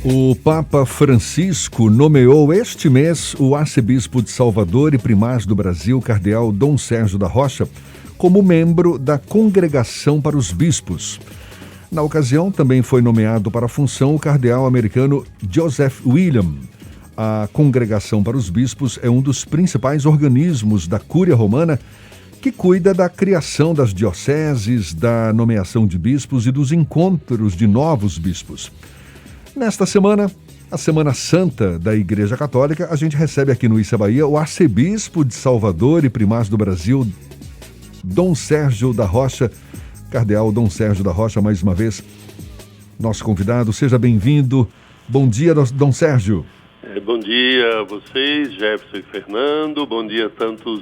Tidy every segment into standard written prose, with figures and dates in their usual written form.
O Papa Francisco nomeou este mês o arcebispo de Salvador e primaz do Brasil, cardeal Dom Sérgio da Rocha, como membro da Congregação para os Bispos. Na ocasião, também foi nomeado para a função o cardeal americano Joseph William. A Congregação para os Bispos é um dos principais organismos da Cúria Romana que cuida da criação das dioceses, da nomeação de bispos e dos encontros de novos bispos. Nesta semana, a Semana Santa da Igreja Católica, a gente recebe aqui no Issa Bahia o arcebispo de Salvador e primaz do Brasil, Dom Sérgio da Rocha, cardeal Dom Sérgio da Rocha, mais uma vez, nosso convidado. Seja bem-vindo. Bom dia, Dom Sérgio. Bom dia a vocês, Jefferson e Fernando. Bom dia a tantos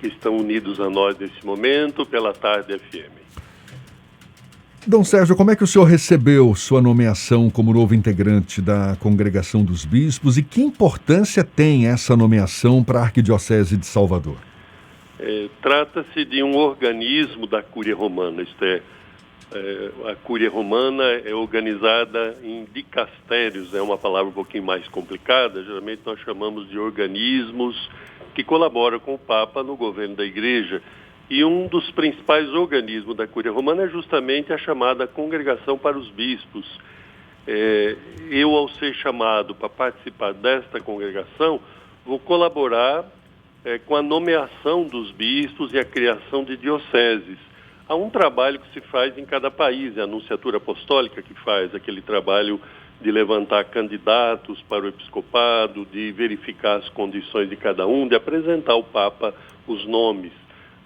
que estão unidos a nós nesse momento pela Tarde FM. Dom Sérgio, como é que o senhor recebeu sua nomeação como novo integrante da Congregação dos Bispos e que importância tem essa nomeação para a Arquidiocese de Salvador? Trata-se de um organismo da Cúria Romana, isto é, a Cúria Romana é organizada em dicastérios, é uma palavra um pouquinho mais complicada, geralmente nós chamamos de organismos que colaboram com o Papa no governo da Igreja. E um dos principais organismos da Cúria Romana é justamente a chamada Congregação para os Bispos. Eu, ao ser chamado para participar desta congregação, vou colaborar com a nomeação dos bispos e a criação de dioceses. Há um trabalho que se faz em cada país, é a Anunciatura Apostólica que faz aquele trabalho de levantar candidatos para o episcopado, de verificar as condições de cada um, de apresentar ao Papa os nomes.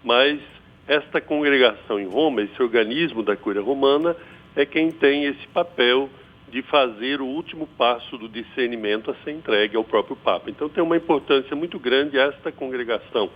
Mas esta congregação em Roma, esse organismo da Cúria Romana, é quem tem esse papel de fazer o último passo do discernimento a ser entregue ao próprio Papa. Então tem uma importância muito grande esta congregação.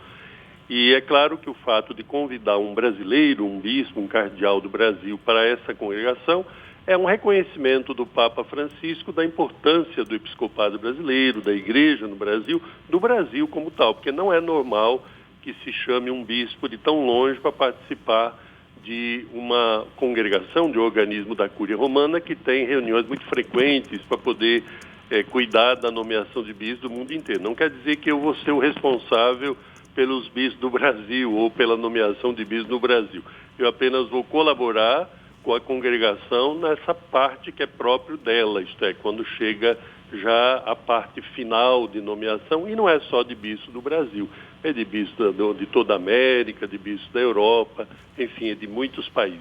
E é claro que o fato de convidar um brasileiro, um bispo, um cardeal do Brasil para essa congregação é um reconhecimento do Papa Francisco da importância do episcopado brasileiro, da Igreja no Brasil, do Brasil como tal, porque não é normal que se chame um bispo de tão longe para participar de uma congregação, de um organismo da Cúria Romana que tem reuniões muito frequentes para poder cuidar da nomeação de bispos do mundo inteiro. Não quer dizer que eu vou ser o responsável pelos bispos do Brasil ou pela nomeação de bispos no Brasil. Eu apenas vou colaborar com a congregação nessa parte que é próprio dela, isto é, quando chega já a parte final de nomeação, e não é só de bispo do Brasil, é de bispo de toda a América, de bispo da Europa, enfim, é de muitos países.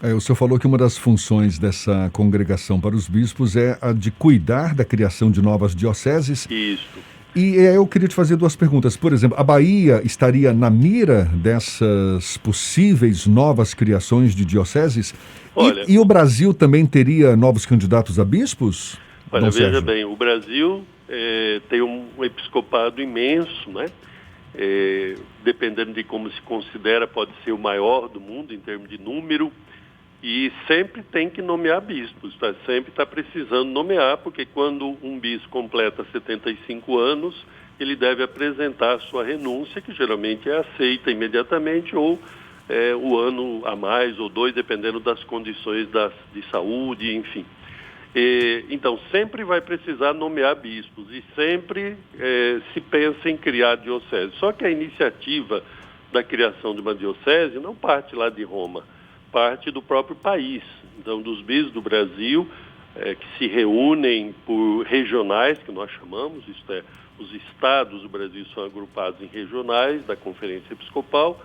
O senhor falou que uma das funções dessa congregação para os bispos é a de cuidar da criação de novas dioceses. Isso. E eu queria te fazer duas perguntas. Por exemplo, a Bahia estaria na mira dessas possíveis novas criações de dioceses? Olha, e o Brasil também teria novos candidatos a bispos? Olha, veja bem, o Brasil tem um episcopado imenso, né? Dependendo de como se considera, pode ser o maior do mundo em termos de número, e sempre tem que nomear bispos, tá? Sempre está precisando nomear, porque quando um bispo completa 75 anos, ele deve apresentar a sua renúncia, que geralmente é aceita imediatamente, ou o ano a mais ou dois, dependendo das condições de saúde, enfim. Então, sempre vai precisar nomear bispos e sempre se pensa em criar diocese. Só que a iniciativa da criação de uma diocese não parte lá de Roma, parte do próprio país. Então, dos bispos do Brasil, que se reúnem por regionais, que nós chamamos, isto é, os estados do Brasil são agrupados em regionais da Conferência Episcopal,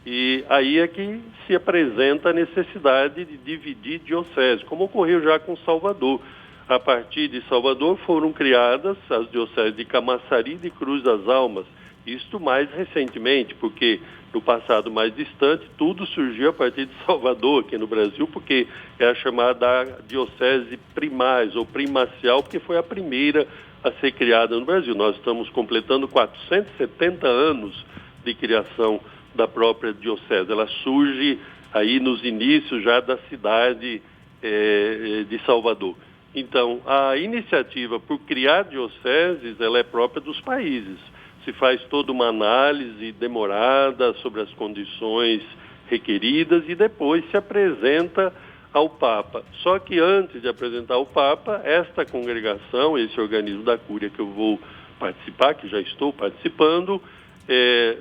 e aí é que se apresenta a necessidade de dividir dioceses, como ocorreu já com Salvador. A partir de Salvador foram criadas as dioceses de Camaçari e de Cruz das Almas. Isto mais recentemente, porque no passado mais distante, tudo surgiu a partir de Salvador, aqui no Brasil, porque é a chamada diocese primaz ou primacial, porque foi a primeira a ser criada no Brasil. Nós estamos completando 470 anos de criação da própria diocese. Ela surge aí nos inícios já da cidade de Salvador. Então, a iniciativa por criar dioceses, ela é própria dos países. Se faz toda uma análise demorada sobre as condições requeridas e depois se apresenta ao Papa. Só que antes de apresentar ao Papa, esta congregação, esse organismo da Cúria que eu vou participar, que já estou participando,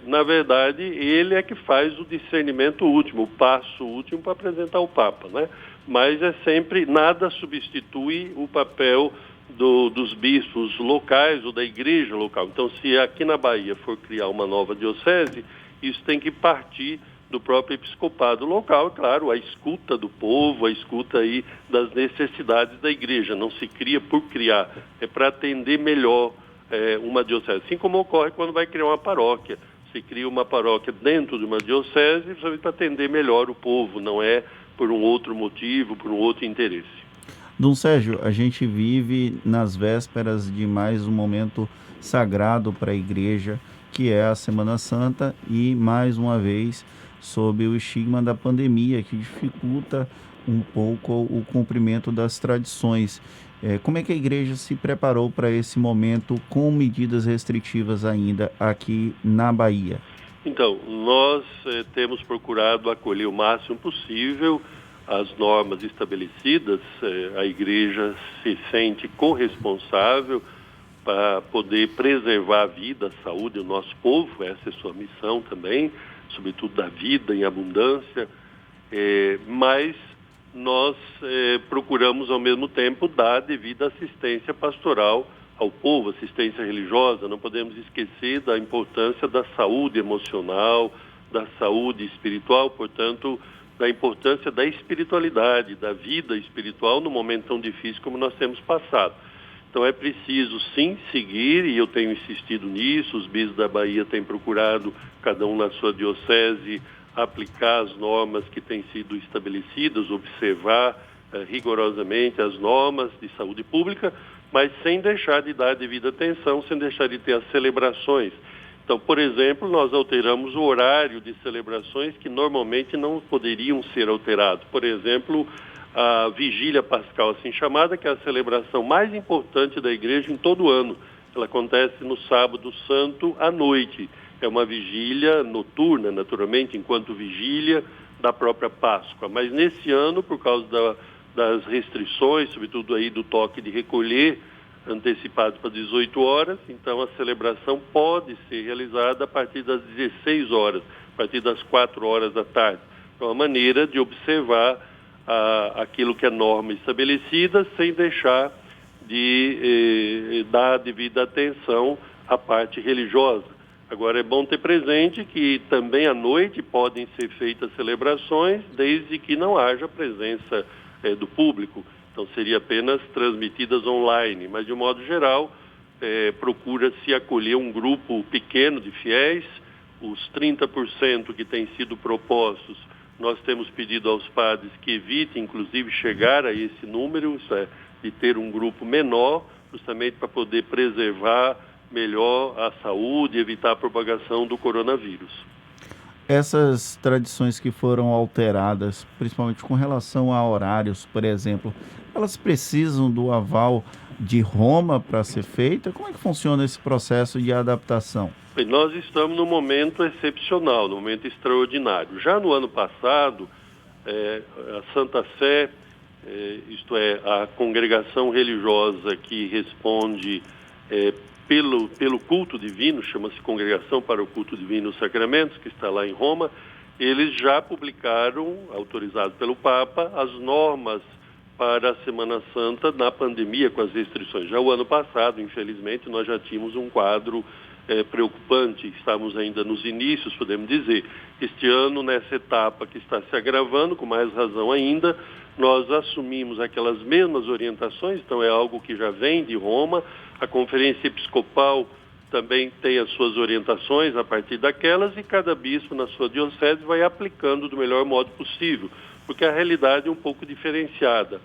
na verdade, ele é que faz o discernimento último, o passo último para apresentar ao Papa, né? Mas é sempre, nada substitui o papel dos bispos locais ou da igreja local. Então, se aqui na Bahia for criar uma nova diocese, isso tem que partir do próprio episcopado local, é claro, a escuta do povo, a escuta aí das necessidades da igreja. Não se cria por criar, é para atender melhor uma diocese. Assim como ocorre quando vai criar uma paróquia. Se cria uma paróquia dentro de uma diocese, justamente para atender melhor o povo, não é por um outro motivo, por um outro interesse. Dom Sérgio, a gente vive nas vésperas de mais um momento sagrado para a igreja, que é a Semana Santa, e mais uma vez sob o estigma da pandemia, que dificulta um pouco o cumprimento das tradições. Como é que a igreja se preparou para esse momento com medidas restritivas ainda aqui na Bahia? Então, nós temos procurado acolher o máximo possível as normas estabelecidas. A igreja se sente corresponsável para poder preservar a vida, a saúde do nosso povo. Essa é sua missão também, sobretudo da vida em abundância, mas nós procuramos ao mesmo tempo dar a devida assistência pastoral ao povo, assistência religiosa. Não podemos esquecer da importância da saúde emocional, da saúde espiritual, portanto, da importância da espiritualidade, da vida espiritual no momento tão difícil como nós temos passado. Então é preciso sim seguir, e eu tenho insistido nisso, os bispos da Bahia têm procurado, cada um na sua diocese, aplicar as normas que têm sido estabelecidas, observar rigorosamente as normas de saúde pública, mas sem deixar de dar a devida atenção, sem deixar de ter as celebrações. Então, por exemplo, nós alteramos o horário de celebrações que normalmente não poderiam ser alterados. Por exemplo, a Vigília Pascal, assim chamada, que é a celebração mais importante da igreja em todo o ano. Ela acontece no Sábado Santo à noite. É uma vigília noturna, naturalmente, enquanto vigília da própria Páscoa. Mas nesse ano, por causa das restrições, sobretudo aí do toque de recolher, antecipado para 18 horas, então a celebração pode ser realizada a partir das 16 horas, a partir das 4 horas da tarde. Então, é uma maneira de observar aquilo que é norma estabelecida, sem deixar de dar a devida atenção à parte religiosa. Agora, é bom ter presente que também à noite podem ser feitas celebrações, desde que não haja presença do público. Então, seria apenas transmitidas online, mas de um modo geral, procura-se acolher um grupo pequeno de fiéis. Os 30% que têm sido propostos, nós temos pedido aos padres que evitem, inclusive, chegar a esse número, isso é, de ter um grupo menor, justamente para poder preservar melhor a saúde e evitar a propagação do coronavírus. Essas tradições que foram alteradas, principalmente com relação a horários, por exemplo, elas precisam do aval de Roma para ser feita? Como é que funciona esse processo de adaptação? Bem, nós estamos num momento excepcional, num momento extraordinário. Já no ano passado, a Santa Sé, isto é, a congregação religiosa que responde pelo culto divino, chama-se Congregação para o Culto Divino e os Sacramentos, que está lá em Roma, eles já publicaram, autorizado pelo Papa, as normas para a Semana Santa na pandemia com as restrições. Já o ano passado, infelizmente, nós já tínhamos um quadro preocupante, estamos ainda nos inícios, podemos dizer. Este ano, nessa etapa que está se agravando, com mais razão ainda, nós assumimos aquelas mesmas orientações, então é algo que já vem de Roma. A Conferência Episcopal também tem as suas orientações a partir daquelas, e cada bispo na sua diocese vai aplicando do melhor modo possível, porque a realidade é um pouco diferenciada.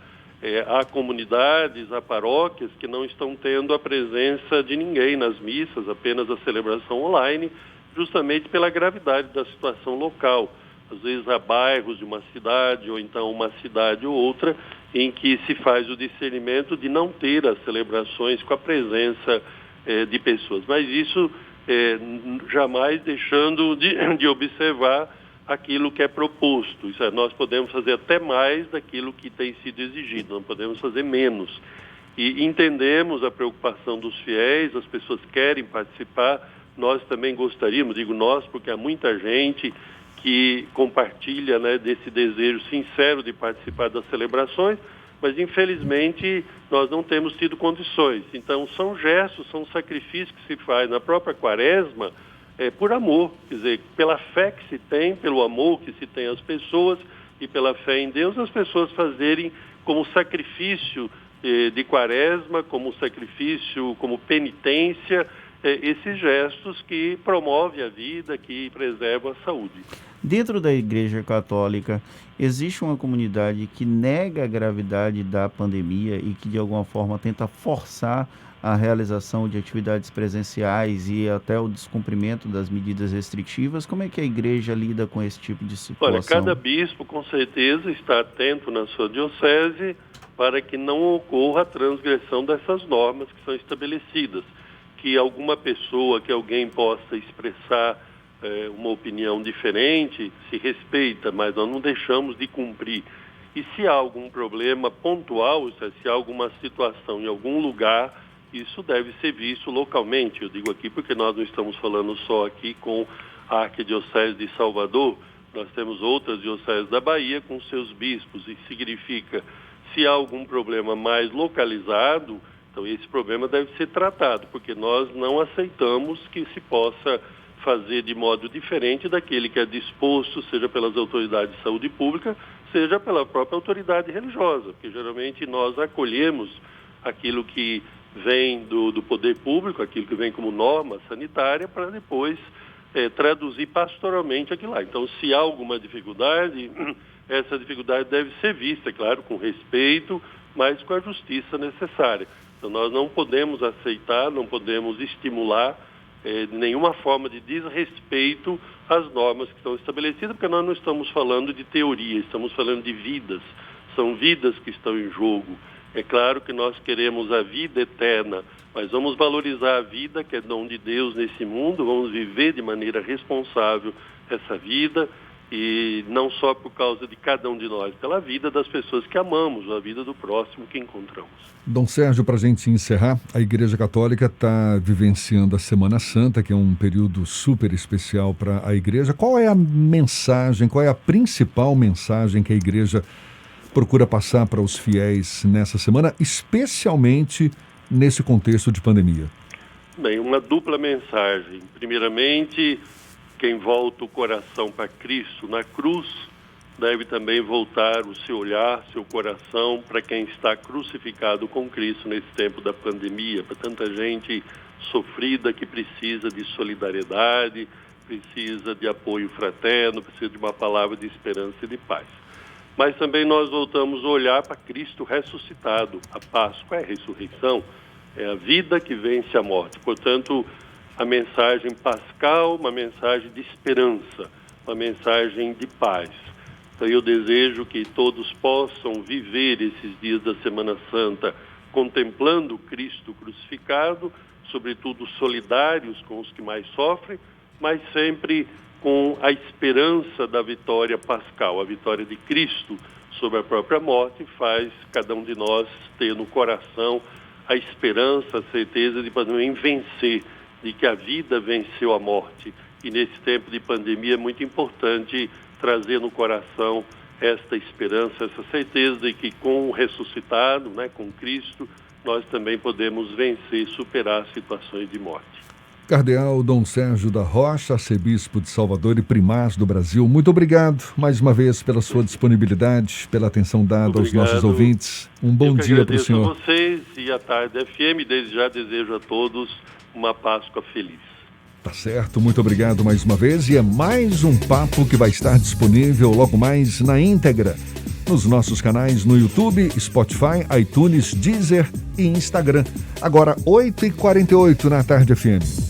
Há comunidades, há paróquias que não estão tendo a presença de ninguém nas missas, apenas a celebração online, justamente pela gravidade da situação local. Às vezes há bairros de uma cidade, ou então uma cidade ou outra, em que se faz o discernimento de não ter as celebrações com a presença de pessoas. Mas isso jamais deixando de observar aquilo que é proposto. Isso é, nós podemos fazer até mais daquilo que tem sido exigido, não podemos fazer menos. E entendemos a preocupação dos fiéis, as pessoas querem participar, nós também gostaríamos, digo nós, porque há muita gente que compartilha, né, desse desejo sincero de participar das celebrações, mas infelizmente nós não temos tido condições. Então são gestos, são sacrifícios que se faz na própria quaresma, por amor, quer dizer, pela fé que se tem, pelo amor que se tem às pessoas e pela fé em Deus, as pessoas fazerem como sacrifício de quaresma, como sacrifício, como penitência, esses gestos que promovem a vida, que preservam a saúde. Dentro da Igreja Católica, existe uma comunidade que nega a gravidade da pandemia e que de alguma forma tenta forçar a realização de atividades presenciais e até o descumprimento das medidas restritivas. Como é que a igreja lida com esse tipo de situação? Olha, cada bispo com certeza está atento na sua diocese para que não ocorra a transgressão dessas normas que são estabelecidas. Que alguma pessoa, que alguém possa expressar uma opinião diferente, se respeita, mas nós não deixamos de cumprir. E se há algum problema pontual, se há alguma situação em algum lugar, isso deve ser visto localmente. Eu digo aqui porque nós não estamos falando só aqui com a Arquidiocese de Salvador, nós temos outras dioceses da Bahia com seus bispos, e significa, se há algum problema mais localizado, então esse problema deve ser tratado, porque nós não aceitamos que se possa fazer de modo diferente daquele que é disposto, seja pelas autoridades de saúde pública, seja pela própria autoridade religiosa, porque geralmente nós acolhemos aquilo que vem do poder público, aquilo que vem como norma sanitária, para depois traduzir pastoralmente aquilo lá. Então, se há alguma dificuldade, essa dificuldade deve ser vista, claro, com respeito, mas com a justiça necessária. Então, nós não podemos aceitar, não podemos estimular nenhuma forma de desrespeito às normas que estão estabelecidas, porque nós não estamos falando de teoria, estamos falando de vidas, são vidas que estão em jogo. É claro que nós queremos a vida eterna, mas vamos valorizar a vida que é dom de Deus nesse mundo, vamos viver de maneira responsável essa vida, e não só por causa de cada um de nós, pela vida das pessoas que amamos, a vida do próximo que encontramos. Dom Sérgio, para a gente encerrar, a Igreja Católica está vivenciando a Semana Santa, que é um período super especial para a Igreja. Qual é a mensagem, qual é a principal mensagem que a Igreja procura passar para os fiéis nessa semana, especialmente nesse contexto de pandemia? Bem, uma dupla mensagem. Primeiramente, quem volta o coração para Cristo na cruz deve também voltar o seu olhar, seu coração para quem está crucificado com Cristo nesse tempo da pandemia, para tanta gente sofrida que precisa de solidariedade, precisa de apoio fraterno, precisa de uma palavra de esperança e de paz. Mas também nós voltamos a olhar para Cristo ressuscitado. A Páscoa é a ressurreição, é a vida que vence a morte. Portanto, a mensagem pascal, uma mensagem de esperança, uma mensagem de paz. Então eu desejo que todos possam viver esses dias da Semana Santa contemplando Cristo crucificado, sobretudo solidários com os que mais sofrem, mas sempre com a esperança da vitória pascal. A vitória de Cristo sobre a própria morte faz cada um de nós ter no coração a esperança, a certeza de também vencer, de que a vida venceu a morte. E nesse tempo de pandemia é muito importante trazer no coração esta esperança, essa certeza de que com o ressuscitado, né, com Cristo, nós também podemos vencer e superar situações de morte. Cardeal Dom Sérgio da Rocha, arcebispo de Salvador e primaz do Brasil, muito obrigado mais uma vez pela sua disponibilidade, pela atenção dada aos nossos ouvintes. Um bom dia para o senhor. Eu agradeço a vocês e à Tarde FM, desde já desejo a todos uma Páscoa feliz. Tá certo, muito obrigado mais uma vez, e é mais um papo que vai estar disponível logo mais na íntegra nos nossos canais no YouTube, Spotify, iTunes, Deezer e Instagram. Agora 8h48 na Tarde FM.